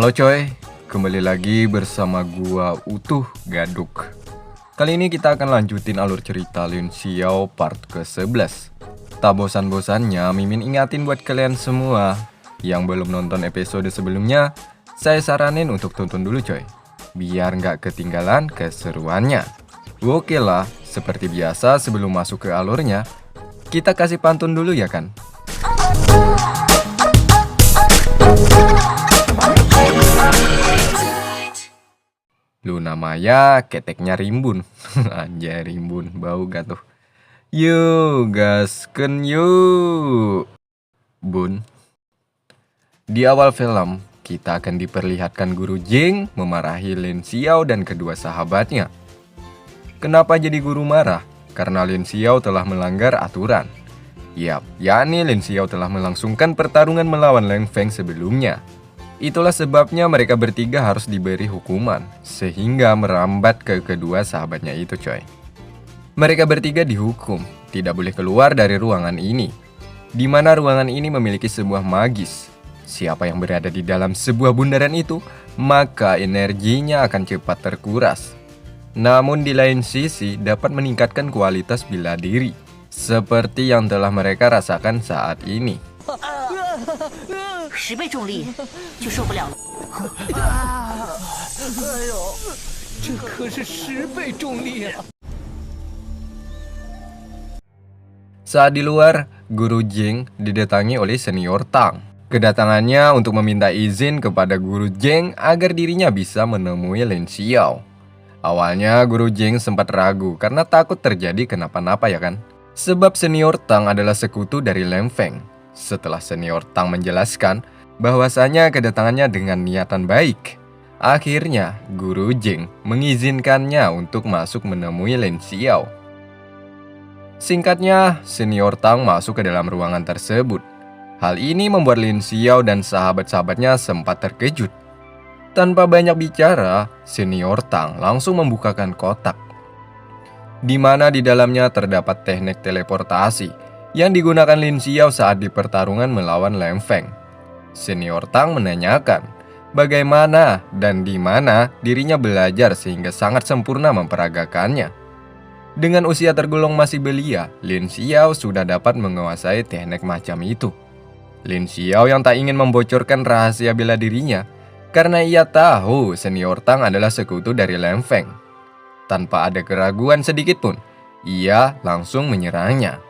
Halo coy, kembali lagi bersama gua Utuh Gaduk. Kali ini kita akan lanjutin alur cerita Lin Xiao part ke-11. Tak bosan-bosannya Mimin ingatin buat kalian semua yang belum nonton episode sebelumnya, saya saranin untuk tonton dulu coy, biar nggak ketinggalan keseruannya. Oke lah, seperti biasa sebelum masuk ke alurnya, kita kasih pantun dulu ya kan? Luna Maya keteknya rimbun. Anjay rimbun, bau gak tuh? Yuk gasken yuk Bun. Di awal film, kita akan diperlihatkan Guru Jing memarahi Lin Xiao dan kedua sahabatnya. Kenapa jadi guru marah? Karena Lin Xiao telah melanggar aturan. Yap, yakni Lin Xiao telah melangsungkan pertarungan melawan Leng Feng sebelumnya. Itulah sebabnya mereka bertiga harus diberi hukuman, sehingga merambat ke kedua sahabatnya itu coy. Mereka bertiga dihukum, tidak boleh keluar dari ruangan ini, di mana ruangan ini memiliki sebuah magis. Siapa yang berada di dalam sebuah bundaran itu, maka energinya akan cepat terkuras. Namun di lain sisi dapat meningkatkan kualitas bela diri, seperti yang telah mereka rasakan saat ini. 10倍重力就受不了了。哎呦，这可是10倍重力啊！ Saat di luar, Guru Jing didatangi oleh senior Tang. Kedatangannya untuk meminta izin kepada Guru Jing agar dirinya bisa menemui Lin Xiao. Awalnya Guru Jing sempat ragu karena takut terjadi kenapa-napa ya kan? Sebab senior Tang adalah sekutu dari Leng Feng. Setelah senior Tang menjelaskan bahwasanya kedatangannya dengan niatan baik, akhirnya Guru Jing mengizinkannya untuk masuk menemui Lin Xiao. Singkatnya, senior Tang masuk ke dalam ruangan tersebut. Hal ini membuat Lin Xiao dan sahabat-sahabatnya sempat terkejut. Tanpa banyak bicara, senior Tang langsung membukakan kotak, di mana di dalamnya terdapat teknik teleportasi yang digunakan Lin Xiao saat di pertarungan melawan Leng Feng. Senior Tang menanyakan bagaimana dan di mana dirinya belajar sehingga sangat sempurna memperagakannya. Dengan usia tergolong masih belia, Lin Xiao sudah dapat menguasai teknik macam itu. Lin Xiao yang tak ingin membocorkan rahasia bela dirinya karena ia tahu senior Tang adalah sekutu dari Leng Feng. Tanpa ada keraguan sedikit pun, ia langsung menyerangnya.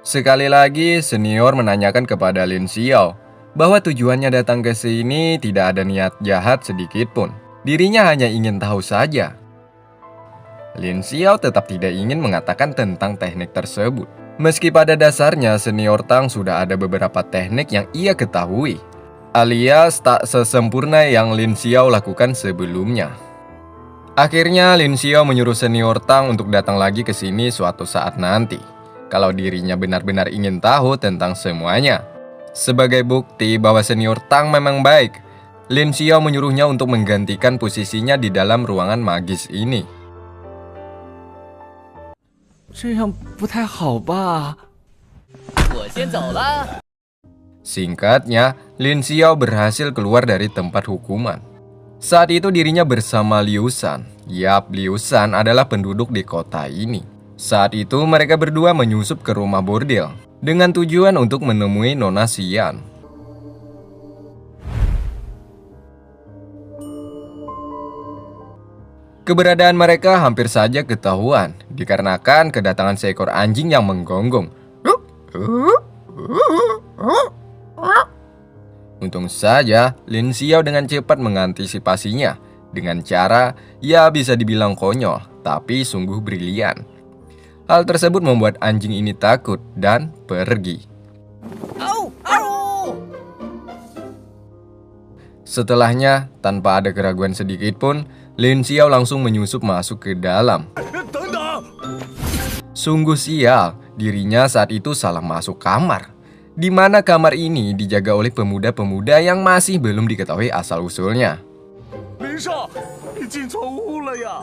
Sekali lagi, senior menanyakan kepada Lin Xiao bahwa tujuannya datang ke sini tidak ada niat jahat sedikit pun. Dirinya hanya ingin tahu saja. Lin Xiao tetap tidak ingin mengatakan tentang teknik tersebut. Meski pada dasarnya senior Tang sudah ada beberapa teknik yang ia ketahui, alias tak sesempurna yang Lin Xiao lakukan sebelumnya. Akhirnya Lin Xiao menyuruh senior Tang untuk datang lagi ke sini suatu saat nanti, kalau dirinya benar-benar ingin tahu tentang semuanya. Sebagai bukti bahwa senior Tang memang baik, Lin Xiao menyuruhnya untuk menggantikan posisinya di dalam ruangan magis ini. 这样不太好吧？我先走了。 Singkatnya, Lin Xiao berhasil keluar dari tempat hukuman. Saat itu dirinya bersama Liu Shan. Yap, Liu Shan adalah penduduk di kota ini. Saat itu mereka berdua menyusup ke rumah bordel dengan tujuan untuk menemui Nona Xian. Keberadaan mereka hampir saja ketahuan dikarenakan kedatangan seekor anjing yang menggonggong. Untung saja Lin Xiao dengan cepat mengantisipasinya dengan cara ya bisa dibilang konyol, tapi sungguh brilian. Hal tersebut membuat anjing ini takut dan pergi. Setelahnya, tanpa ada keraguan sedikit pun, Lin Xiao langsung menyusup masuk ke dalam. Sungguh sial, Dirinya saat itu salah masuk kamar, di mana kamar ini dijaga oleh pemuda-pemuda yang masih belum diketahui asal-usulnya. 林少，你进错屋了呀！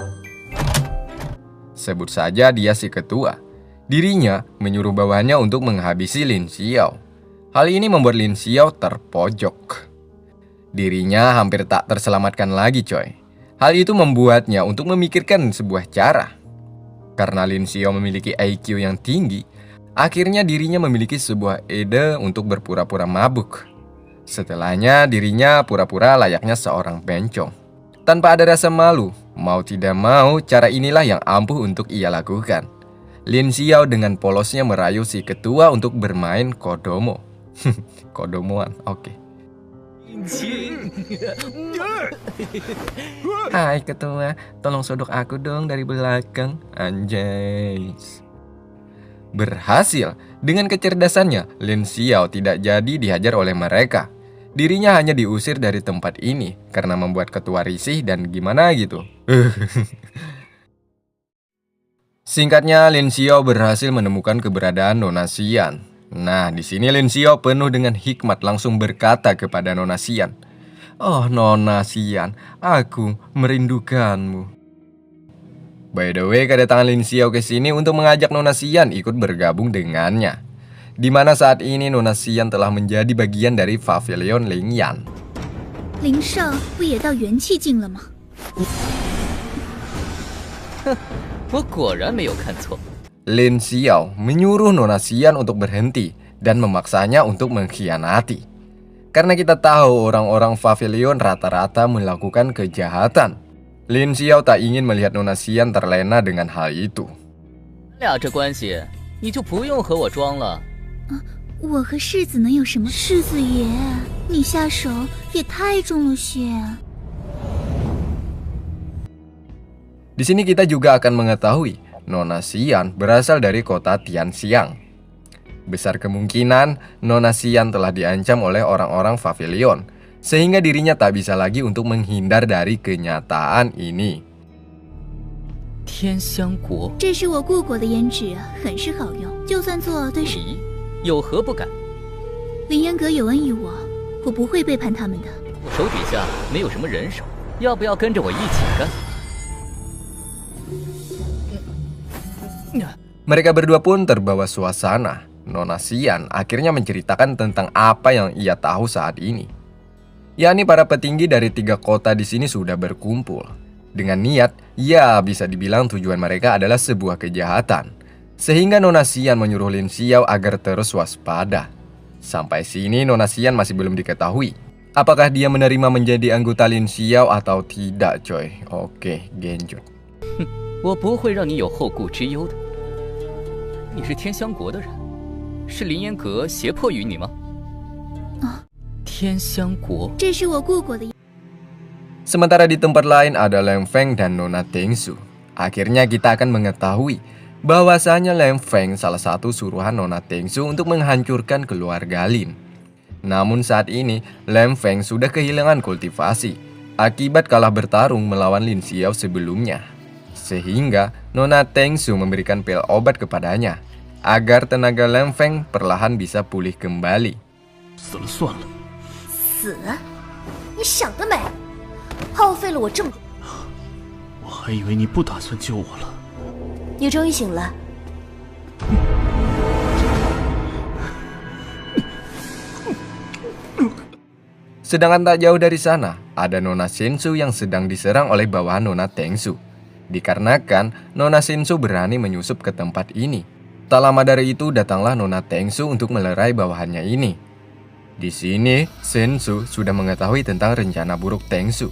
Sebut saja dia si ketua. Dirinya menyuruh bawahannya untuk menghabisi Lin Xiao. Hal ini membuat Lin Xiao terpojok. Dirinya hampir tak terselamatkan lagi, coy. Hal itu membuatnya untuk memikirkan sebuah cara. Karena Lin Xiao memiliki IQ yang tinggi, akhirnya dirinya memiliki sebuah ide untuk berpura-pura mabuk. Setelahnya dirinya pura-pura layaknya seorang bencong. Tanpa ada rasa malu, mau tidak mau cara inilah yang ampuh untuk ia lakukan. Lin Xiao dengan polosnya merayu si ketua untuk bermain kodomo. Kodomoan, oke. Hai ketua, tolong sodok aku dong dari belakang. Anjay. Berhasil. Dengan kecerdasannya, Lin Xiao tidak jadi dihajar oleh mereka. Dirinya hanya diusir dari tempat ini karena membuat ketua risih dan gimana gitu. Singkatnya, Lin Xiao berhasil menemukan keberadaan Nona Xian. Nah, di sini Lin Xiao penuh dengan hikmat langsung berkata kepada Nona Xian, "Oh Nona Xian, aku merindukanmu." By the way, kedatangan Lin Xiao ke sini untuk mengajak Nona Xian ikut bergabung dengannya. Di mana saat ini Nona Xian telah menjadi bagian dari Pavilion Lingyan. 林少不也到元气境了吗？我果然没有看错。 Lin Xiao menyuruh Nona Xian untuk berhenti dan memaksanya untuk mengkhianati. Karena kita tahu orang-orang Pavilion rata-rata melakukan kejahatan. Lin Xiao tak ingin melihat Nona Xian terlena dengan hal itu. 咱俩这关系，你就不用和我装了。我和世子能有什么？世子爷，你下手也太重了些。 Di sini kita juga akan mengetahui Nona Xian berasal dari kota Tianxiang. Besar kemungkinan Nona Xian telah diancam oleh orang-orang Pavilion, sehingga dirinya tak bisa lagi untuk menghindar dari kenyataan ini. 天香国，这是我故国的胭脂，很是好用，就算做对手。你有何不敢？凌烟阁有恩于我，我不会背叛他们的。我手底下没有什么人手，要不要跟着我一起干？ Mereka berdua pun terbawa suasana. Nona Xian akhirnya menceritakan tentang apa yang ia tahu saat ini. Yakni para petinggi dari 3 kota di sini sudah berkumpul. Dengan niat, ya bisa dibilang tujuan mereka adalah sebuah kejahatan. Sehingga Nona Xian menyuruh Lin Xiao agar terus waspada. Sampai sini Nona Xian masih belum diketahui apakah dia menerima menjadi anggota Lin Xiao atau tidak, coy. Oke, genjot. 我不会让你有后顾之忧的。你是天香国的人，是凌烟阁胁迫于你吗？天香国，这是我故国的。 Sementara di tempat lain ada Leng Feng dan Nona Tengsu. Akhirnya kita akan mengetahui bahwasanya Leng Feng salah satu suruhan Nona Tengsu untuk menghancurkan keluarga Lin. Namun saat ini Leng Feng sudah kehilangan kultivasi akibat kalah bertarung melawan Lin Xiao sebelumnya. Sehingga Nona Tengsu memberikan pil obat kepadanya agar tenaga Leng Feng perlahan bisa pulih kembali. 死了算了。死？你想得美！耗费了我这么……我还以为你不打算救我了。你终于醒了。 Sedangkan tak jauh dari sana, ada Nona Shinsu yang sedang diserang oleh bawahan Nona Tengsu. Dikarenakan Nona Shinsu berani menyusup ke tempat ini. Tak lama dari itu datanglah Nona Tengsu untuk melerai bawahannya ini. Di sini, Shinsu sudah mengetahui tentang rencana buruk Tengsu.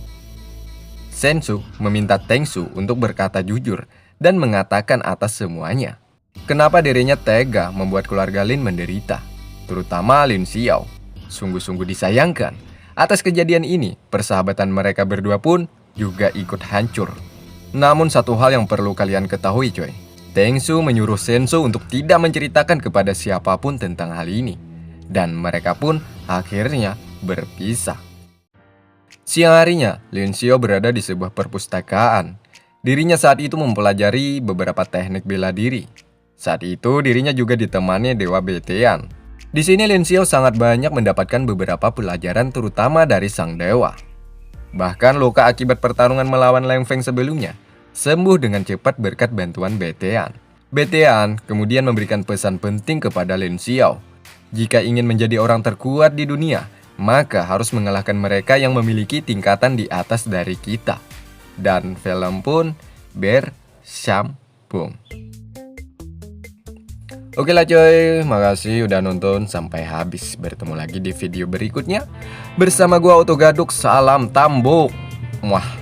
Shinsu meminta Tengsu untuk berkata jujur dan mengatakan atas semuanya. Kenapa dirinya tega membuat keluarga Lin menderita, terutama Lin Xiao. Sungguh-sungguh disayangkan. Atas kejadian ini, persahabatan mereka berdua pun juga ikut hancur. Namun satu hal yang perlu kalian ketahui, coy. Tengsu menyuruh Shinsu untuk tidak menceritakan kepada siapapun tentang hal ini. Dan mereka pun akhirnya berpisah. Siang harinya, Lin Xiao berada di sebuah perpustakaan. Dirinya saat itu mempelajari beberapa teknik bela diri. Saat itu dirinya juga ditemani Dewa Betean. Di sini Lin Xiao sangat banyak mendapatkan beberapa pelajaran terutama dari sang dewa. Bahkan luka akibat pertarungan melawan Lang Feng sebelumnya sembuh dengan cepat berkat bantuan Betean. Betean kemudian memberikan pesan penting kepada Lin Xiao. Jika ingin menjadi orang terkuat di dunia, maka harus mengalahkan mereka yang memiliki tingkatan di atas dari kita. Dan film pun bersambung. Oke lah coy, makasih udah nonton sampai habis. Bertemu lagi di video berikutnya. Bersama gua Oto Gaduk, salam Tambuk. Muah.